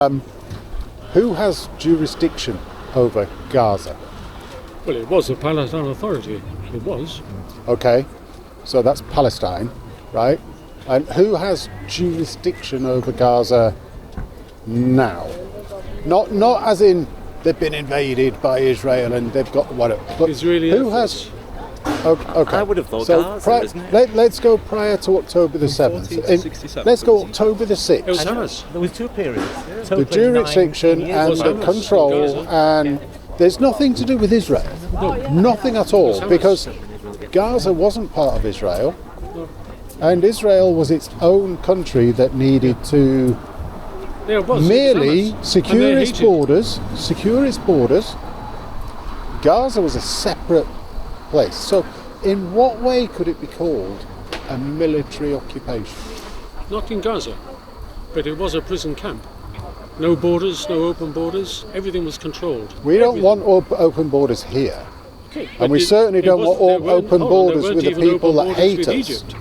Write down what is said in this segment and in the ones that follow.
Who has jurisdiction over Gaza? Well, it was the Palestinian Authority. It was. Okay, so that's Palestine, right? And who has jurisdiction over Gaza now? Not as in they've been invaded by Israel and they've got whatever. But Israeli who efforts. has? Okay. I would have thought so Gaza, isn't it? Let's go prior to October the 7th. Let's go October the 6th. It was Hamas. There was two periods. The jurisdiction and the Hamas, control, Gaza. and there's nothing to do with Israel. Nothing at all, Hamas. because Gaza wasn't part of Israel, and Israel was its own country that needed to Yeah, it was. merely It was Hamas. secure And they its hated. borders. Gaza was a separate place. So in what way could it be called a military occupation? Not in Gaza, but it was a prison camp. No borders, no open borders. Everything was controlled. We don't Everything. want open borders here. Okay, And but we certainly it don't want wasn't- there open weren't- borders there with the weren't even people open that borders hate with us. Egypt.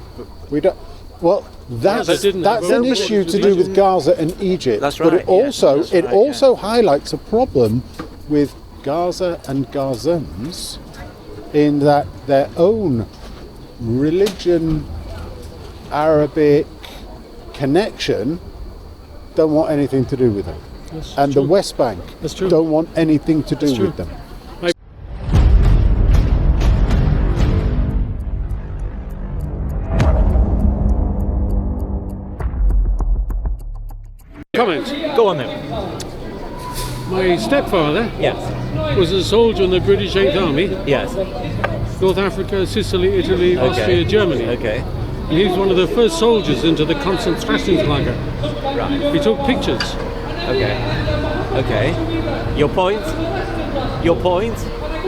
We don't. Well, that's they didn't have an open issue borders to with do with Egypt. Gaza and Egypt. That's But right, it yeah, also that's right, highlights a problem with Gaza and Gazans in that their own religion, Arabic connection don't want anything to do with them. That's And true. the West Bank That's true. don't want anything to do That's true. with them. Comment. Go on then. My stepfather Yes. was a soldier in the British 8th Army, Yes. North Africa, Sicily, Italy, Okay. Austria, Germany. Okay. And he was one of the first soldiers into the Konzentrationslager. Right. He took pictures. Okay. Okay. Your point? Your point?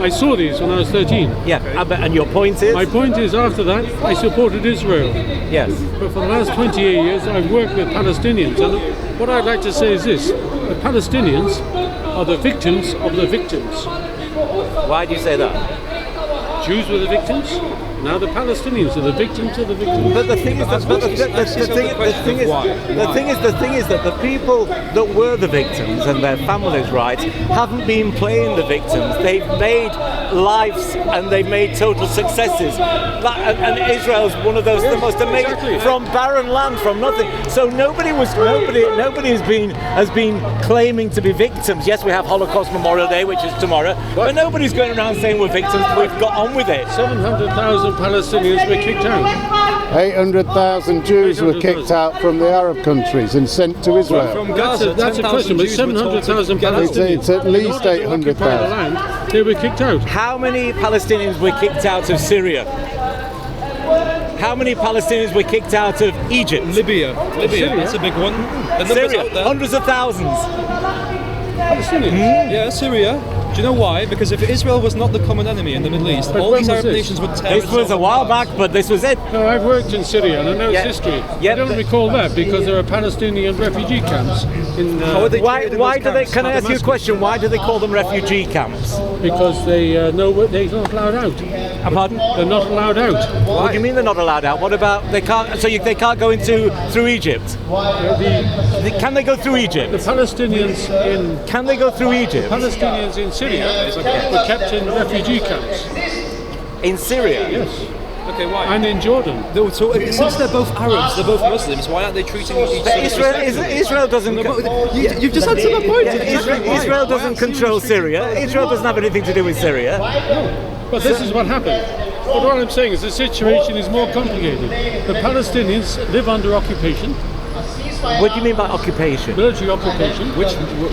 I saw these when I was 13. Yeah. And your point is? My point is, after that, I supported Israel. Yes. But for the last 28 years, I've worked with Palestinians. And what I'd like to say is this. The Palestinians are the victims of the victims. Why do you say that? Jews were the victims. Now the Palestinians are the victims of the victims. But the thing is that the thing is that the people that were the victims and their families, right, haven't been playing the victims. They've made lives and they've made total successes. And Israel's one of those, the most amazing, exactly. from barren land, from nothing. So nobody has been claiming to be victims. Yes, we have Holocaust Memorial Day, which is tomorrow, but nobody's going around saying we're victims. We've got on with it. 700,000 Palestinians were kicked out. 800,000 Jews were kicked out from the Arab countries and sent to Israel. From Gaza, That's a question, but 700,000 Palestinians. It's at least in order to occupy the 800,000. land, they were kicked out. How many Palestinians were kicked out of Syria? How many Palestinians were kicked out of Egypt? Libya, that's a big one. The numbers Syria, out there. hundreds of thousands. Palestinians. Yeah, Syria. Do you know why? Because if Israel was not the common enemy in the Middle East, But all when these was Arab this? nations would tear This was a itself while apart. back, but this was it. No, I've worked in Syria and I know Yeah. its history. Yeah, I don't but- recall that because there are Palestinian refugee camps in How are they Why treated in do those they? camps? Can I ask you a Damascus. question? Why do they call them refugee camps? because they know they're not allowed out. Pardon? They're not allowed out. What do you mean they're not allowed out? What about they can't? So they can't go through Egypt? Can they go through The Egypt? Palestinians in Can they go through Egypt? Palestinians in Syria were kept in refugee camps. In Syria? Yes, Okay, why? and in Jordan. No, so since they're both Arabs, they're both Muslims, why aren't they treating each other? Israel doesn't. You've just answered my point. Israel doesn't control Syria. Israel doesn't have anything to do with Syria. But this is what happened. But what I'm saying is the situation is more complicated. The Palestinians live under occupation, What do you mean by occupation? military occupation.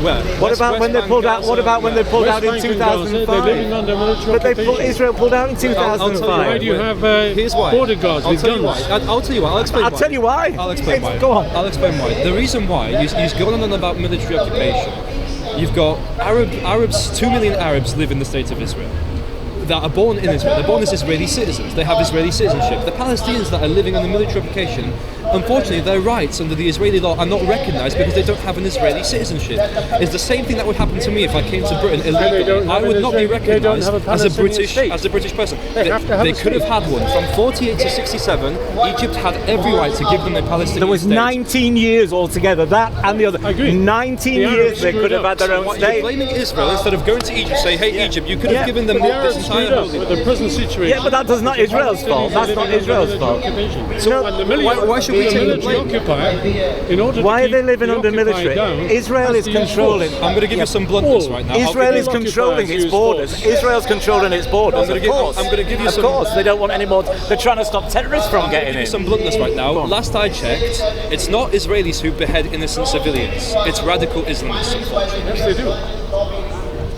Where? What about when they pulled out? What about when they pulled out in West Bank and Gaza, they're living 2005? under military But occupation. Israel pulled out in I'll tell you Why 2005. do you have Here's why. border guards I'll with tell you guns? why. I'll tell you why. I'll explain I'll why. tell you why. I'll explain why. Go on. I'll explain why. The reason why is going on about military occupation. You've got Arabs. 2 million Arabs live in the state of Israel that are born in Israel. They're born as Israeli citizens. They have Israeli citizenship. The Palestinians that are living under military occupation unfortunately, their rights under the Israeli law are not recognised because they don't have an Israeli citizenship. It's the same thing that would happen to me if I came to Britain illegally. I would not be recognised as a British person. They could have had one. From 48 to 67, Egypt had every right to give them a Palestinian There was state. 19 years altogether, that and the other. I agree. 19 The years Arabs they could have screwed had their own What, you're state. blaming Israel instead of going to Egypt, say, hey, Egypt, you could have given them The this Arabs entire screwed up holding. with the present situation. Yeah, but that's not Israel's fault. That's not Israel's fault. So why should we take the military blame? occupier, in order to Why are keep they living the under occupied military? down, Israel has is to use controlling. force. I'm going to give you some bluntness right now. Israel is occupiers controlling its use borders. force. Israel's controlling its borders. I'm gonna give you Of some- course, they don't want any more. They're trying to stop terrorists from I'll getting give you in. some bluntness right now. Last I checked, it's not Israelis who behead innocent civilians. It's radical Islamists, unfortunately. Yes, they do.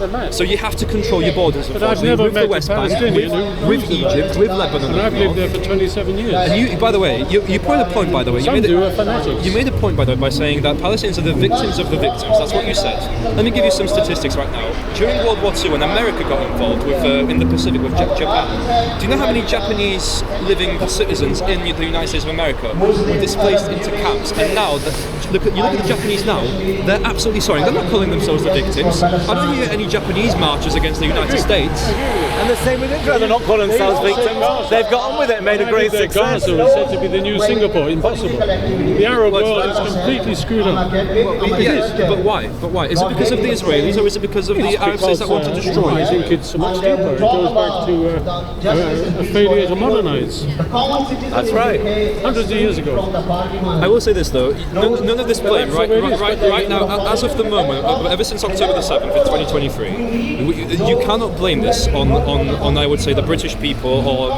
They're mad. So you have to control your borders, But I've unfortunately, never with met the a West Bank, Palestinian who with lives in that. Egypt, with Lebanon. And I've lived there for 27 years. And you, by the way, you put a point, by the way. Some do are fanatics. You made a point, by the way, by saying that Palestinians are the victims of the victims. That's what you said. Let me give you some statistics right now. During World War II, when America got involved with in the Pacific with Japan, do you know how many Japanese living citizens in the United States of America were displaced into camps? And now, you look at the Japanese now, they're absolutely sorry. They're not calling themselves the victims. I don't hear any Japanese marchers against the United States. And the same with Israel. They're not calling themselves victims. They've got on with it and made a great success. Gaza is said to be the new Singapore. Impossible. The Arab world is completely screwed up. But why? Is it because of the Israelis or is it because of the Arab states that want to destroy I it? think it's much deeper. It goes back to a failure to modernize. That's right. Hundreds of years ago. I will say this though, none of this blame right now, as of the moment, ever since October the 7th in 2023, you cannot blame this on I would say the British people or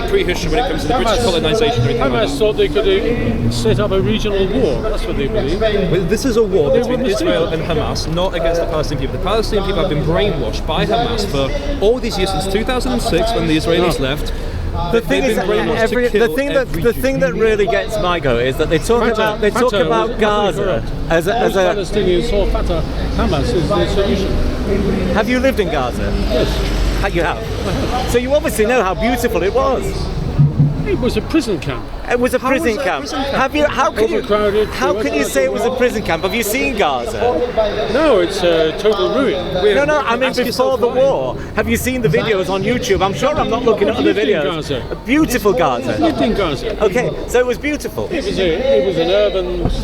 pre-history when it comes to the British colonisation or anything like Hamas that. thought they could set up a regional war. That's what they believe. Well, this is a war They between were Israel mistaken. and Hamas, not against the Palestinian people. The Palestinian people have been brainwashed by Hamas for all these years since 2006 when the Israelis left. The thing is, the thing that really gets my goat is that they talk about Gaza as a. Palestinians saw Fatah, Hamas as the solution. Have you lived in Gaza? Yes. You have. So you obviously know how beautiful it was. It was a prison camp. It was a How prison was that a camp. prison camp? Have you? Overcrowded. How can you say it was a prison camp? Have you seen Gaza? No, it's a total ruin. No. I mean, Ask before yourself the why. war, have you seen the videos on YouTube? I'm sure I'm not looking at other lived in videos. Gaza. A beautiful I Gaza. lived in Gaza. Okay, so it was beautiful. It was an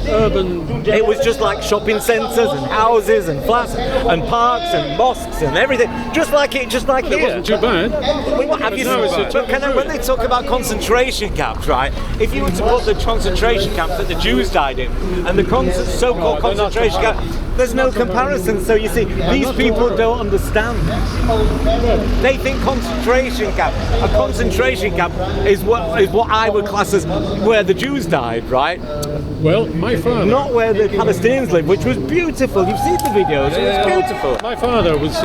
urban. It was just like shopping centres and houses and flats and parks and mosques and everything, just like It here. wasn't too bad. What have you No, it's a seen? total But when they talk about concentration camps, right? If you were to put the concentration camps that the Jews died in and the so-called they're not concentration camp, there's no comparison. So you see, these people don't understand. They think concentration camp. A concentration camp is what I would class as where the Jews died, right? Well, my father. Not where the Palestinians lived, which was beautiful. You've seen the videos. It was beautiful. My father was.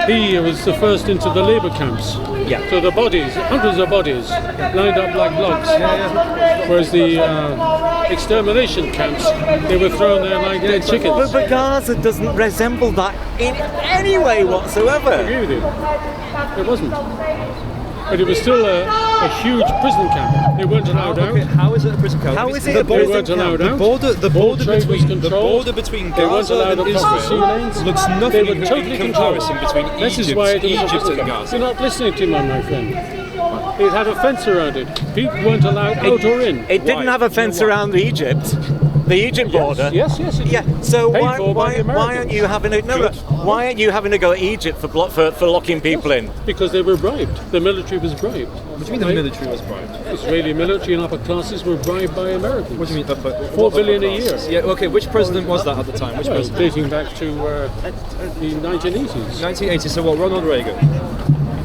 He was the first into the labour camps. Yeah. So the bodies, hundreds of bodies, lined up like blocks. Whereas the extermination camps, they were thrown there like dead chickens. But Gaza doesn't resemble that in any way I whatsoever. agree with you. It wasn't. But it was still a huge prison camp. They weren't allowed out. How is it a prison camp? How is it The a They prison weren't camp? allowed out. The All border trade was between controlled. They weren't Gaza allowed and across the sea Israel lanes. looks They nothing were totally in controlled. comparison between This is why it was a Egypt prison and camp. Gaza. You're not listening to me, my friend. It had a fence around it. People weren't allowed out or in. It didn't have a fence around Egypt. The Egypt border. Yes, it did. Yeah. So Paid why for by the aren't you having a why aren't you having to go to Egypt for locking people in? Because they were bribed. The military was bribed. What do you mean the military was bribed? Israeli military and upper classes were bribed by Americans. What do you mean? 4 billion a year. Yeah. Okay. Which president was that at the time? Which Well, president? dating back to the 1980s. 1980. So what? Ronald Reagan.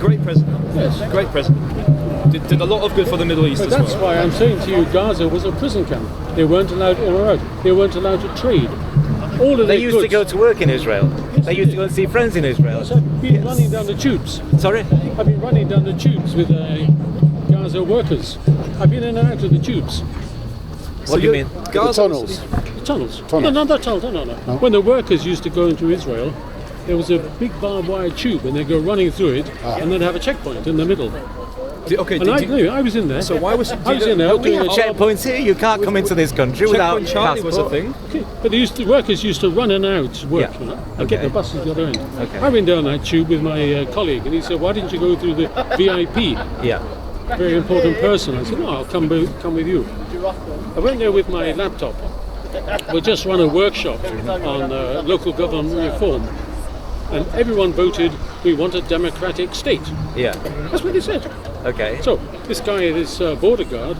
Great president. Yes. Great president. Did a lot of good for the Middle East But as that's well. why I'm saying to you, Gaza was a prison camp. They weren't allowed in or out. They weren't allowed to trade. All of They their used to goods- go to work in Israel. They used to go and see friends in Israel. I've been running down the tubes. Sorry? I've been running down the tubes with Gaza workers. I've been in and out of the tubes. What do you mean? The tunnels. No. When the workers used to go into Israel, there was a big barbed wire tube, and they go running through it, and then have a checkpoint in the middle. I was in there. So why was I was in there? We have checkpoints here. You can't come into this country without Checkpoint Charlie was a passport. thing. Okay. But the workers used to run in and out work, Yeah. you know, and get the buses the other end. Okay. I went down that tube with my colleague, and he said, "Why didn't you go through the VIP?" Yeah. Very important person. I said, "No, I'll come with you." I went there with my laptop. We just run a workshop on local government reform, and everyone voted we want a democratic state. Yeah. That's what they said. Okay. So this guy, this border guard,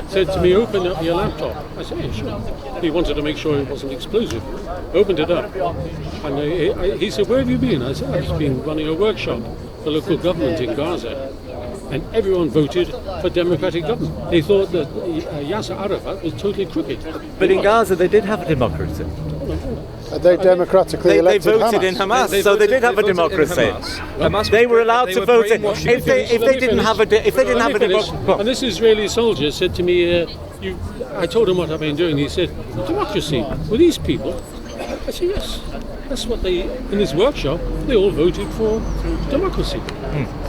said to me, "Open up your laptop." I said, "Yeah, sure." He wanted to make sure it wasn't explosive. Opened it up, and he said, "Where have you been?" I said, "I've just been running a workshop for local government in Gaza." And everyone voted for democratic government. They thought that Yasser Arafat was totally crooked. But in Gaza, they did have a democracy. They democratically They elected voted Hamas. in Hamas, so they did have a voted in democracy. Hamas. They were allowed to vote in. brainwashing If they Let me didn't finish. have a democracy. And this Israeli soldier said to me, I told him what I've been doing. He said, "Democracy with these people." I said, "Yes, that's what they in this workshop. They all voted for democracy."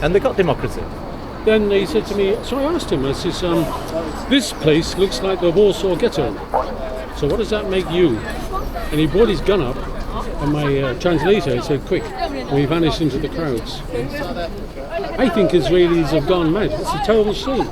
And they got democracy. Then he said to me, so I asked him, I says, "This place looks like the Warsaw Ghetto. So what does that make you?" And he brought his gun up, and my translator said, "Quick," and we vanished into the crowds. I think Israelis have gone mad. It's a terrible shame.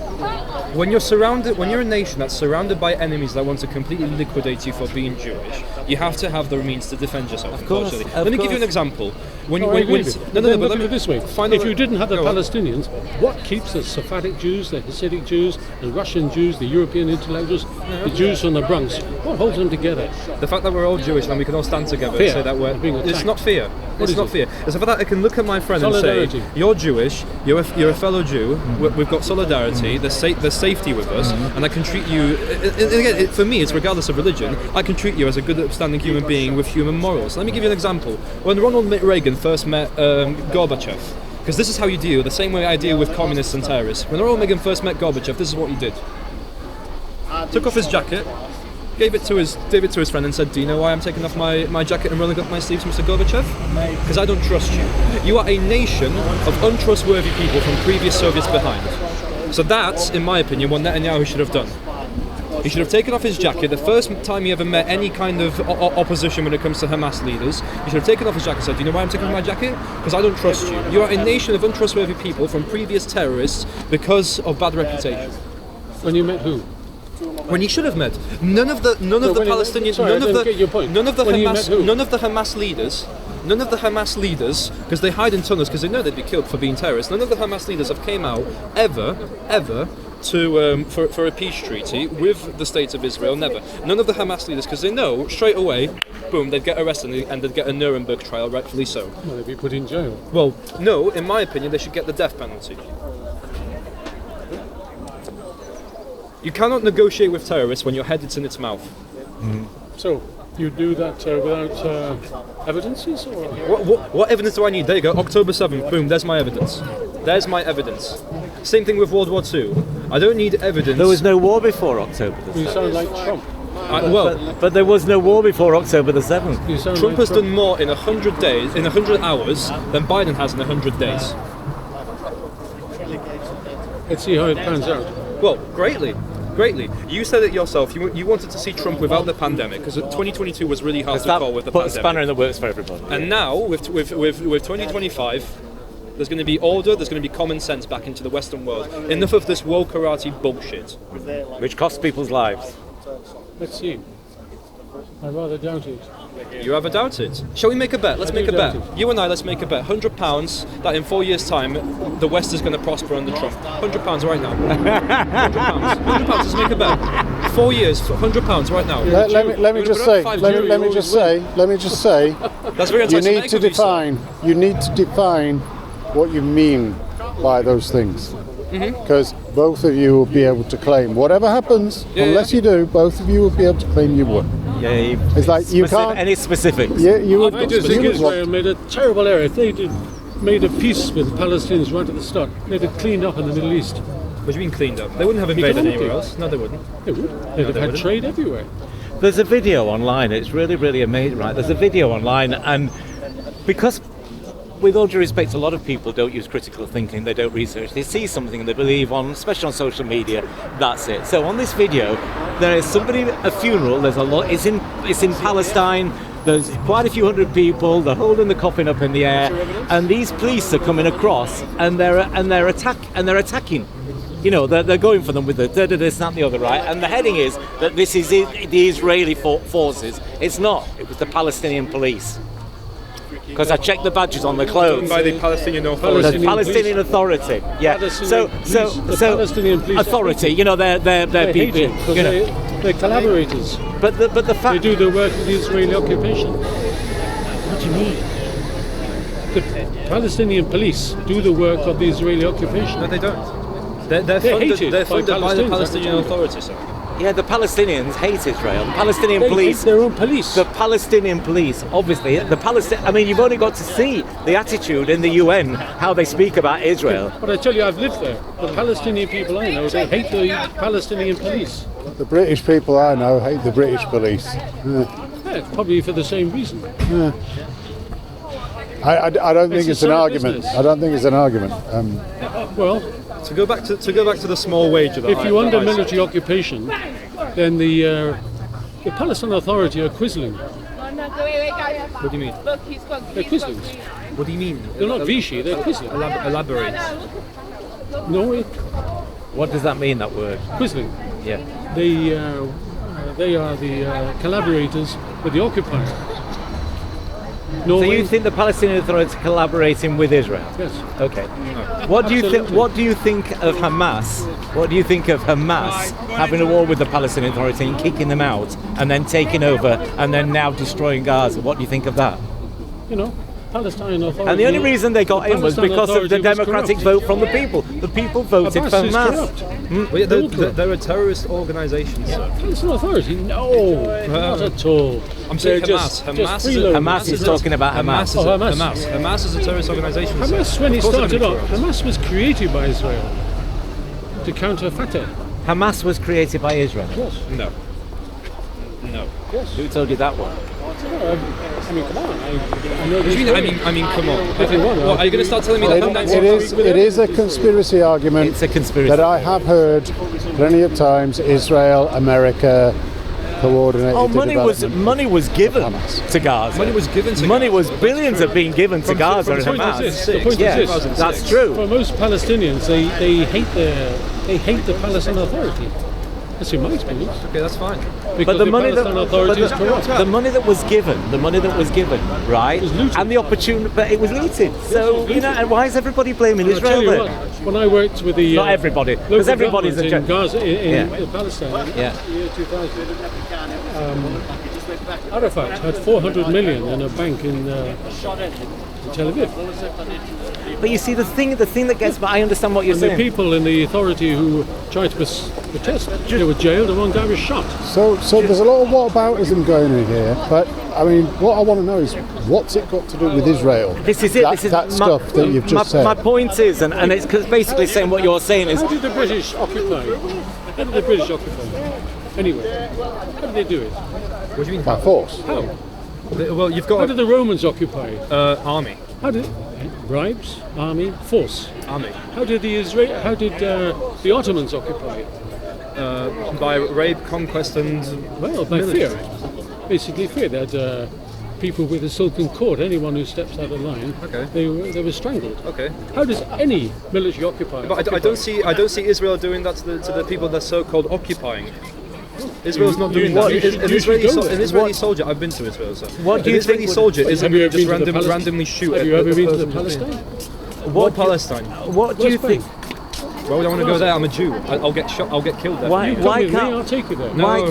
When you're a nation that's surrounded by enemies that want to completely liquidate you for being Jewish, you have to have the means to defend yourself. Of course, unfortunately. Let me give you an example. When I agree with you. Then but look let at me it this way. find If a- you didn't have the Go on. Palestinians, what keeps the Sephardic Jews, the Hasidic Jews, the Russian Jews, the European intellectuals, the Jews from the Bronx, what holds them together? The fact that we're all Jewish and we can all stand together Fear and say that we're of being it's attacked. not fear. It's is not it? fear. It's the fact that I can look at my friend and say, Solidarity. "You're Jewish. You're a fellow Jew. We've got solidarity. There's safety with us, and I can treat you." And again, for me, it's regardless of religion. I can treat you as a good, upstanding human being with human morals. Let me give you an example. When Ronald Reagan first met Gorbachev, because this is how you deal, the same way I deal with communists and terrorists. When Ronald Reagan first met Gorbachev, this is what he did. Took off his jacket, gave it to his friend and said, "Do you know why I'm taking off my jacket and rolling up my sleeves, Mr. Gorbachev? Because I don't trust you. You are a nation of untrustworthy people from previous Soviets behind." So that's, in my opinion, what Netanyahu should have done. He should have taken off his jacket the first time he ever met any kind of opposition when it comes to Hamas leaders. He should have taken off his jacket and said, "Do you know why I'm taking off my jacket? Because I don't trust you. You are a nation of untrustworthy people from previous terrorists because of bad reputation." When you met who? When he should have met none of the Palestinians, sorry, I didn't get your point. none of the When you met who? Hamas leaders, because they hide in tunnels because they know they'd be killed for being terrorists. None of the Hamas leaders have came out ever to for a peace treaty with the state of Israel. Never. None of the Hamas leaders, because they know straight away, boom, they'd get arrested and they'd get a Nuremberg trial, rightfully so. Well, they'd be put in jail. Well, no, in my opinion, they should get the death penalty. You cannot negotiate with terrorists when your head is in its mouth. So, you do that without evidences? Or? What evidence do I need? There you go, October 7th, boom, there's my evidence. There's my evidence. Same thing with World War II. I don't need evidence. There was no war before October the You 7th. sound like Trump. But there was no war before October the 7th. You sound Trump like has done more in 100 days, in 100 hours, than Biden has in 100 days. Let's see how it pans out. Well, greatly. You said it yourself. You wanted to see Trump without the pandemic because 2022 was really hard to call with the Put a pandemic. spanner in the works for everybody. And now with 2025, there's going to be order. There's going to be common sense back into the Western world. Enough of this woke karate bullshit. Which costs people's lives. Let's see. I rather doubt it. You ever doubt it? Shall we make a bet? Let's make a bet. doubt it. You and I, let's make a bet. £100 that in 4 years' time, the West is going to prosper under Trump. £100 right now. £100. Let's make a bet. 4 years, £100 right now. Let me just say. Let me just say. That's very You anti-Semitic need to of you, sir. define. You need to define what you mean by those things, because both of you will be able to claim whatever happens. Unless you do, both of you will be able to claim you won. Yeah, It's like you can't. any specifics. You would. I just think you would Israel want- made a terrible error. If they made a peace with the Palestinians right at the start, they'd have cleaned up in the Middle East. What do you mean cleaned up? They wouldn't have invaded anywhere else. No, they wouldn't. They would. They'd have had wouldn't. trade everywhere. There's a video online. It's really, really amazing, right? There's a video online, and because with all due respect, a lot of people don't use critical thinking, they don't research. They see something they believe on, especially on social media, that's it. So on this video, there is a funeral, there's a lot, it's in Palestine, there's quite a few hundred people, they're holding the coffin up in the air, and these police are coming across, and they're attacking. You know, they're going for them with the this, that, and the other, right? And the heading is that this is the Israeli forces. It's not. It was the Palestinian police. Because I checked the badges on the clothes. By the Palestinian Authority. The Palestinian Authority. Yeah. So Palestinian police authority. You know, they're people. You know, they're collaborators. But the fact they do the work of the Israeli occupation. What do you mean? The Palestinian police do the work of the Israeli occupation. No, they don't. They're funded by the Palestinian Authority, sir. Yeah, the Palestinians hate Israel. The Palestinian they police. Hate their own police. The Palestinian police, obviously. I mean, you've only got to see the attitude in the UN, how they speak about Israel. But I tell you, I've lived there. The Palestinian people I know, they hate the Palestinian police. The British people I know hate the British police. Yeah, probably for the same reason. Yeah. I don't think it's an argument. Business. I don't think it's an argument. Well, to go back to the small wage of that. If you're under military occupation, then the Palestinian Authority are quizzling. What do you mean? They're quizzlings. What do you mean? They're not Vichy, they're quizzling. Elaborate. No, What does that mean, that word? quizzling. Yeah. They are the collaborators with the occupier. So you think the Palestinian Authority is collaborating with Israel? Yes. Okay. What do you think? What do you think of Hamas? What do you think of Hamas having a war with the Palestinian Authority and kicking them out, and then taking over, and then now destroying Gaza? What do you think of that? You know, Palestinian Authority. And the only reason they got in was because of the democratic vote from the people. The people voted for Hamas. They're a terrorist organisation, sir. Palestinian Authority? No, not at all. I'm saying Hamas is talking about Hamas. Hamas is a terrorist organisation. Hamas, when it started off, Hamas was created by Israel to counter Fatah. Hamas was created by Israel. Yes. No. Yes. Who told you that one? I mean, come on. I know this. I mean, come on. If you want, What, are you going to start telling me that Hamas? It is a conspiracy argument. It's a conspiracy that I have heard plenty of times. Israel, America, coordinated. Oh, money was given to Gaza. Money was given to Money Gaza. was billions have been given to Gaza and Hamas. The point is this. That's true. For most Palestinians, they hate the Palestinian Authority. That's in my experience. Okay, that's fine. Because the money that the money that was given, right? And the opportunity, but it was looted. So you know, and why is everybody blaming Israel? I'll tell you then? what, when I worked with the not everybody, because everybody's in Gaza, in Palestine, in the year 2000, Arafat had 400 million in a bank in Tel Aviv. But you see, the thing that gets, but I understand what you're saying. The people in the authority who tried to protest, they were jailed and one guy was shot. So there's a lot of whataboutism going in here, but I mean, what I want to know is what's it got to do with Israel? This is it. That stuff that you've just said. My point is, and it's basically saying what you're saying is. How did the British occupy? Anyway, how did they do it? What do you mean? By force. How? Well, you've got. How did the Romans occupy? Army. How did bribes, army, force? Army. How did the the Ottomans occupy? By rape, conquest, and by fear. Basically, fear. They had people with a silken cord. Anyone who steps out of line, they were strangled. Okay. How does any military occupier? But I don't see Israel doing that to the people they're so-called occupying. Israel's not doing that. An Israeli soldier. I've been to Israel, sir. What do you think? An Israeli soldier isn't going to just randomly shoot. Have you ever been to Palestine? What Palestine? What do you think? Why would I want to go there? I'm a Jew. I'll get shot. I'll get killed there. Why can't? I'll take you there.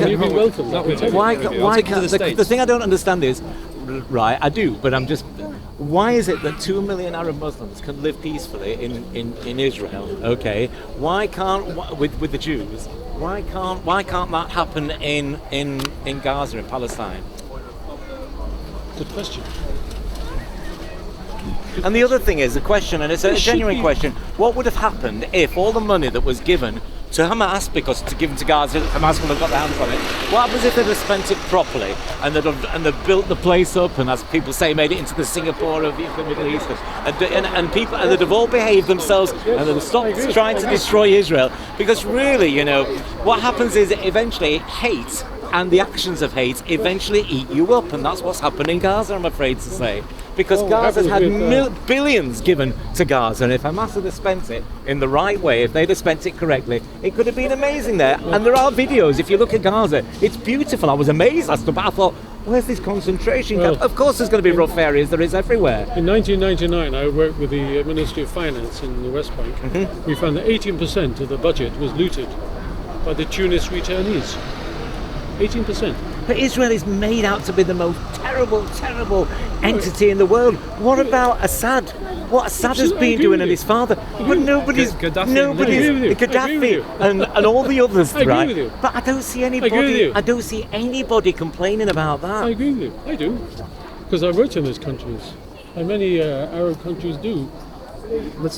You'd be welcome. Why can't? The thing I don't understand is, right? I do, but I'm just. Why is it that 2 million Arab Muslims can live peacefully in Israel? Okay. Why can't with the Jews? Why can't that happen in Gaza, in Palestine? Good question. And the other thing is a question, and it's a genuine question: what would have happened if all the money that was given to Hamas, because to give them to Gaza, Hamas will have got their hands on it. What happens if they'd have spent it properly and they've built the place up and, as people say, made it into the Singapore of the Middle East, and people, and they'd have all behaved themselves and they'd have stopped trying to destroy Israel? Because really, what happens is eventually hate and the actions of hate eventually eat you up, and that's what's happened in Gaza, I'm afraid to say. Because Gaza's had billions given to Gaza, and if Hamas had spent it in the right way, if they'd have spent it correctly, it could have been amazing there. And there are videos, if you look at Gaza, it's beautiful. I was amazed. I thought, where's this concentration camp? Of course there's going to be rough areas, there is everywhere. In 1999, I worked with the Ministry of Finance in the West Bank. Mm-hmm. We found that 18% of the budget was looted by the Tunis returnees. 18%. But Israel is made out to be the most terrible entity in the world. What about Assad? What Assad has been doing and his father? But nobody's Gaddafi and all the others, right? But I don't see anybody. I don't see anybody complaining about that. I agree with you. I do, because I worked in those countries, and many Arab countries do.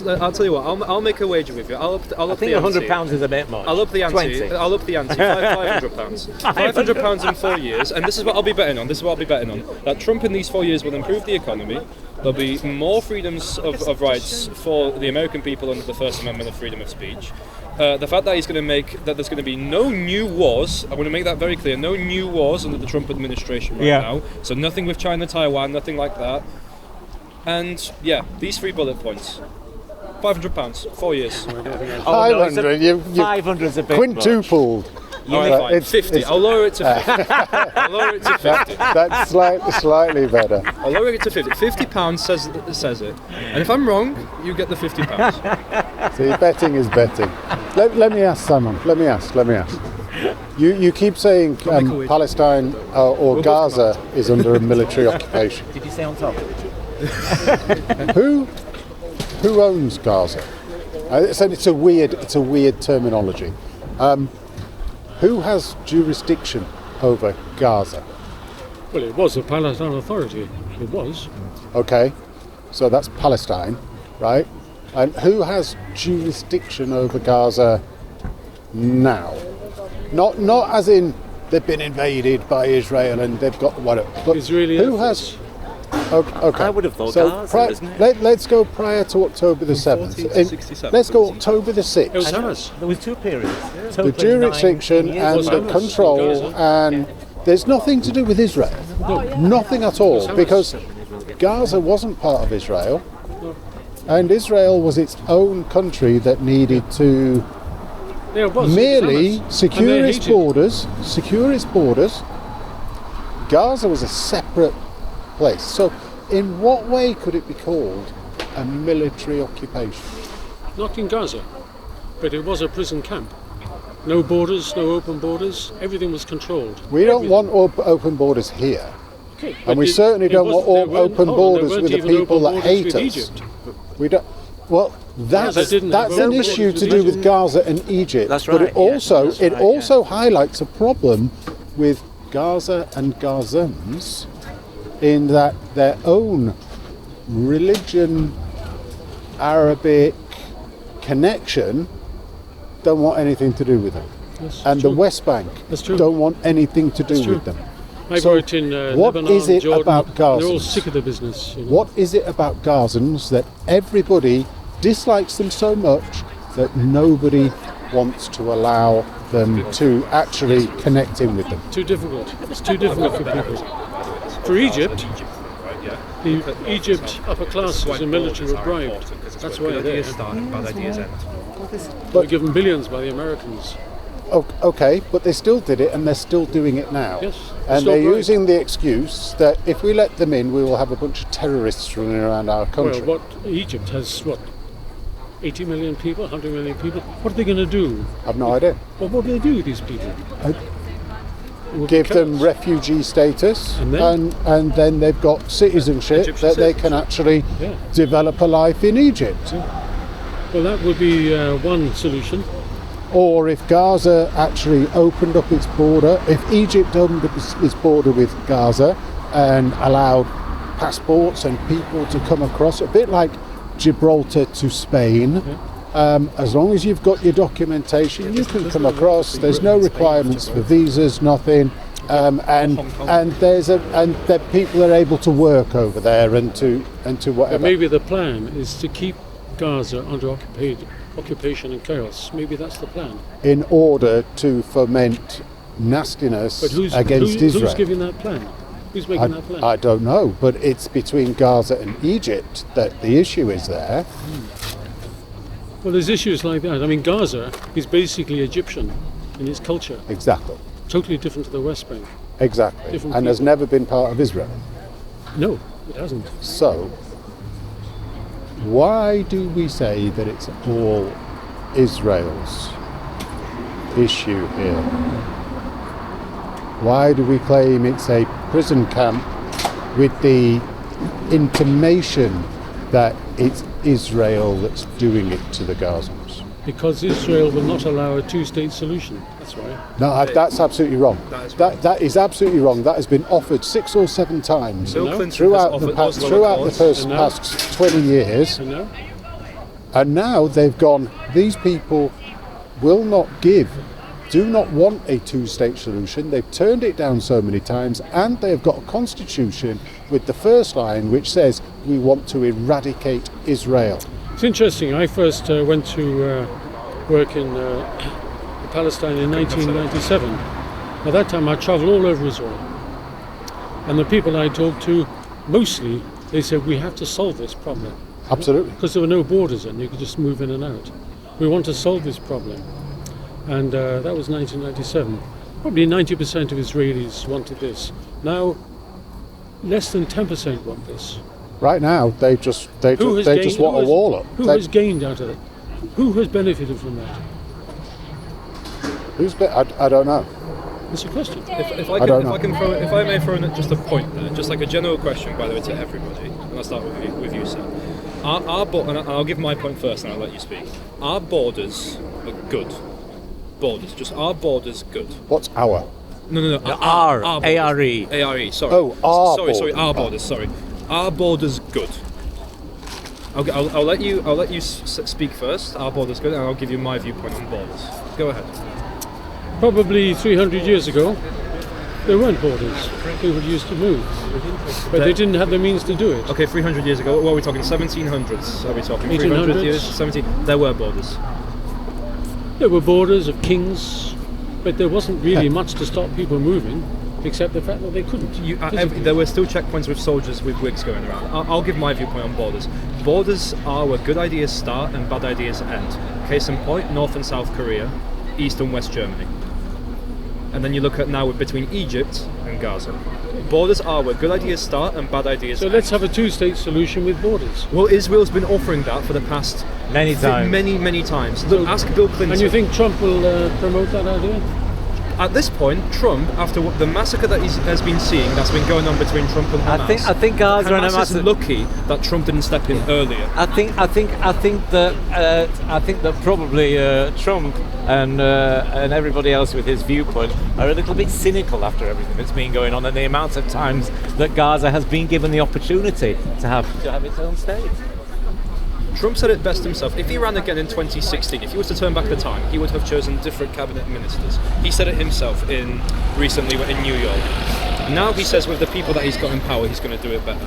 I'll tell you what. I'll make a wager with you. I'll up I think the £100 is a bit much. I'll up the ante. 20. I'll up the ante. £500. £500 in 4 years, and this is what I'll be betting on. That Trump in these 4 years will improve the economy. There'll be more freedoms of rights for the American people under the First Amendment of freedom of speech. The fact that he's going to make that there's going to be no new wars. I want to make that very clear. No new wars under the Trump administration now. So nothing with China, Taiwan, nothing like that. And these 3 bullet points. £500, 4 years. 500, you've 500's a bit quintupled. Fine. 50. I'll lower it to 50. I'll lower it to 50. That's slightly better. I'll lower it to 50. £50 says it. And if I'm wrong, you get the £50. See, betting is betting. Let me ask Simon. Let me ask. You keep saying Palestine or Gaza is under a military occupation. Did you say on top? Who owns Gaza? It's a weird terminology. Who has jurisdiction over Gaza? Well, it was the Palestinian Authority. It was. Okay, so that's Palestine, right? And who has jurisdiction over Gaza now? Not as in they've been invaded by Israel and they've got whatever. But Israeli who has? Okay. I would have thought so Gaza, isn't it? Let's go prior to October the 7th. Let's go October the 6th. It was Hamas. There was 2 periods. The jurisdiction and the control, and there's nothing to do with Israel. No. Nothing at all, because Gaza wasn't part of Israel, and Israel was its own country that needed to merely secure its borders. Gaza was a separate place. So in what way could it be called a military occupation? Not in Gaza, but it was a prison camp. No borders, no open borders, everything was controlled. We don't want open borders here. Okay, and we certainly don't want open borders with the people that hate us. Egypt. We don't. Well, that's an issue to do with Gaza and Egypt. That's right. But it also highlights a problem with Gaza and Gazans, in that their own religion, Arabic connection, don't want anything to do with them. And the West Bank don't want anything to do with them. I worked in Lebanon, is it Jordan, about Gazans? they're all sick of the business. What is it about Gazans that everybody dislikes them so much that nobody wants to allow them to actually connect in with them? Too difficult. It's too difficult for people. For Egypt, the Egypt upper classes and military were bribed. That's why they're there. They were given billions by the Americans. Okay, but they still did it, and they're still doing it now. Yes, and they're using the excuse that if we let them in, we will have a bunch of terrorists running around our country. Well, Egypt has 80 million people, 100 million people. What are they going to do? I've no idea. Well, what do they do with these people? Give them refugee status, and then they've got citizenship that they can actually develop a life in Egypt. Well, that would be one solution. Or if Gaza actually opened up its border, if Egypt opened up its border with Gaza and allowed passports and people to come across, a bit like Gibraltar to Spain, As long as you've got your documentation, you can come across. There's no requirements for visas, nothing, and that people are able to work over there and to whatever. But maybe the plan is to keep Gaza under occupation and chaos. Maybe that's the plan. In order to foment nastiness against Israel. Who's giving that plan? Who's making that plan? I don't know, but it's between Gaza and Egypt that the issue is there. Well, there's issues like that. I mean, Gaza is basically Egyptian in its culture. Exactly. Totally different to the West Bank. Exactly. Different and has people. never been part of Israel. No, it hasn't. So, why do we say that it's all Israel's issue here? Why do we claim it's a prison camp with the intimation that it's Israel that's doing it to the Gazans? Because Israel will not allow a two-state solution. That's why. No, that's absolutely wrong. That is absolutely wrong. That has been offered 6 or 7 times throughout the past 20 years. And now they've gone, these people will not do not want a two-state solution. They've turned it down so many times, and they've got a constitution with the first line which says we want to eradicate Israel. It's interesting. I first went to work in Palestine in 1997. At that time I travelled all over Israel, and the people I talked to, mostly, they said we have to solve this problem. Absolutely. Because there were no borders then, you could just move in and out. We want to solve this problem. And that was 1997. Probably 90% of Israelis wanted this. Now, less than 10% want this. Right now, they just want a wall up. Who has gained out of it? Who has benefited from that? I don't know. It's a question. If I may throw in just a point there, just like a general question, by the way, to everybody, and I'll start with you, sir. And I'll give my point first, and I'll let you speak. Our borders are good. Borders, just our borders good. What's our? No. Our A-R-E. A-R-E, sorry. Oh, our borders. Sorry, our borders, sorry. Our borders good. I'll let you speak first. Our borders good, and I'll give you my viewpoint on borders. Go ahead. Probably 300 years ago, there weren't borders. People used to move, but they didn't have the means to do it. Okay, 300 years ago. What are we talking? 1700s? Are we talking 300 years? 17. There were borders. There were borders of kings, but there wasn't really much to stop people moving, except the fact that they couldn't. There were still checkpoints with soldiers with wigs going around. I'll give my viewpoint on borders. Borders are where good ideas start and bad ideas end. Case in point, North and South Korea, East and West Germany. And then you look at now between Egypt and Gaza. Borders are where good ideas start and bad ideas end. So let's have a two-state solution with borders. Well, Israel's been offering that for the past many times. Look, ask Bill Clinton. And you think Trump will promote that idea? At this point, Trump, after the massacre that he has been seeing, that's been going on between Trump and Hamas. I think Gaza and Hamas is lucky that Trump didn't step in earlier. I think that probably Trump and everybody else with his viewpoint are a little bit cynical after everything that's been going on and the amount of times that Gaza has been given the opportunity to have its own state. Trump said it best himself. If he ran again in 2016, if he was to turn back the time, he would have chosen different cabinet ministers. He said it himself recently in New York. Now he says with the people that he's got in power, he's going to do it better.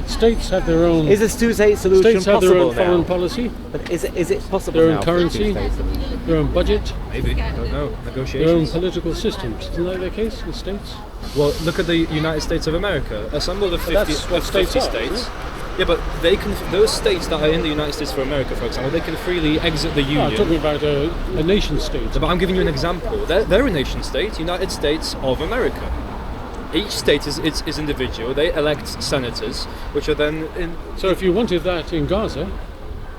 States have their own. Is a two-state solution States have their own foreign now? policy. But is it possible their now? own currency, their own budget, maybe. I don't know. Negotiations. Their own political systems. Isn't that the case in the States? Well, look at the United States of America. Assembled of 50 states. Yeah, but they can. Those states that are in the United States of America, for example, they can freely exit the Union. I'm talking about a nation state. But I'm giving you an example. They're a nation state, United States of America. Each state is individual. They elect senators, which are then in. So if you wanted that in Gaza,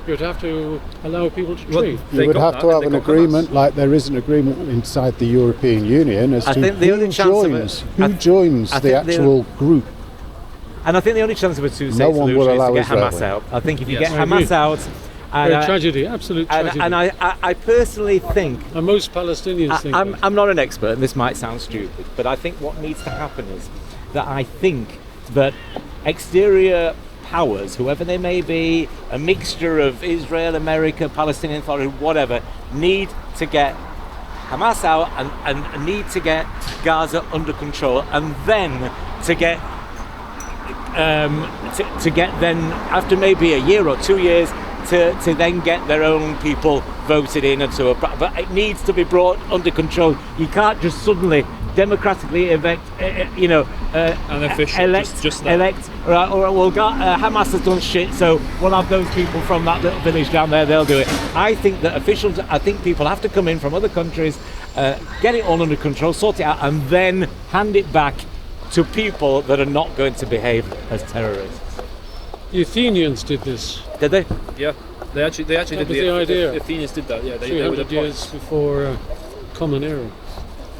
you'd have to allow people to trade. You would have to have an agreement, like there is an agreement inside the European Union, as to who joins the actual group. And I think the only chance of a two-state solution is to get Hamas out. I think if you get Hamas out... tragedy, absolute tragedy. And I personally think... And most Palestinians think I'm not an expert, and this might sound stupid, but I think what needs to happen is that I think that exterior powers, whoever they may be, a mixture of Israel, America, Palestinian Authority, whatever, need to get Hamas out and need to get Gaza under control, and then to get then after maybe a year or 2 years to then get their own people voted in and so on. But it needs to be brought under control. You can't just suddenly democratically elect, an official, elect, right? Or Hamas has done shit, so we'll have those people from that little village down there. They'll do it. I think that I think people have to come in from other countries, get it all under control, sort it out, and then hand it back to people that are not going to behave as terrorists. The Athenians did this. Did they? Yeah, they actually That did. was the idea. The Athenians did that. Yeah, they were the 300 years before Common Era.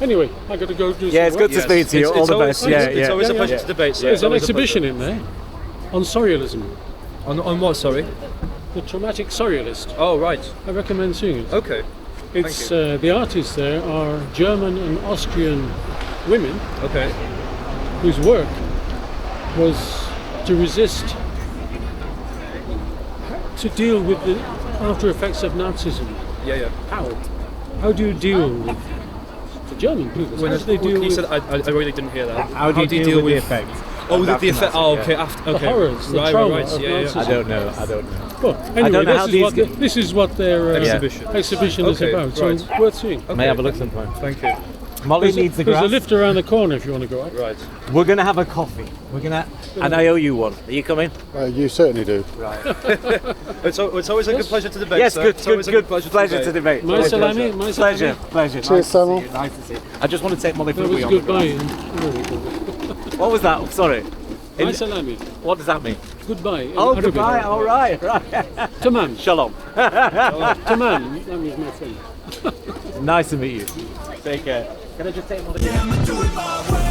Anyway, I got to go do some Yeah, it's good work. to speak to you. All the best. It's always a pleasure to debate. There's an exhibition in there on surrealism. On what? Sorry. The Traumatic Surrealist. Oh, right. I recommend seeing it. Okay. It's the artists there are German and Austrian women Okay. whose work was to resist, to deal with the after effects of Nazism. Yeah. How do you deal with the German people? How do they deal with I really didn't hear that. How do you deal with the effect? Oh, the effect. Oh, okay. Yeah. After, the okay. horrors, the Right, trauma right. of Yeah. Nazism? I don't know. Well, I don't know how anyway, these this is what their exhibition is Okay, about. So right. it's worth seeing. Okay. May I have a look sometime? Thank you. Molly needs the There's grass. a lift around the corner if you want to go up. Right. We're going to have a coffee. And I owe you one. Are you coming? You certainly do. Right. It's always a good pleasure to debate. Yes, sir. good It's always a pleasure to debate. My salami, my salami. Pleasure. Cheers, Samuel. Nice to see you. I just want to take Molly for That a was wee on the goodbye. grass. What was that? Sorry. My salami. What does that mean? Goodbye. in Oh, Arabic. goodbye. All right. Tamam. Shalom. Tamam. That was my friend. Nice to meet you. Take care. Can I just take Molly? I'm doing my way.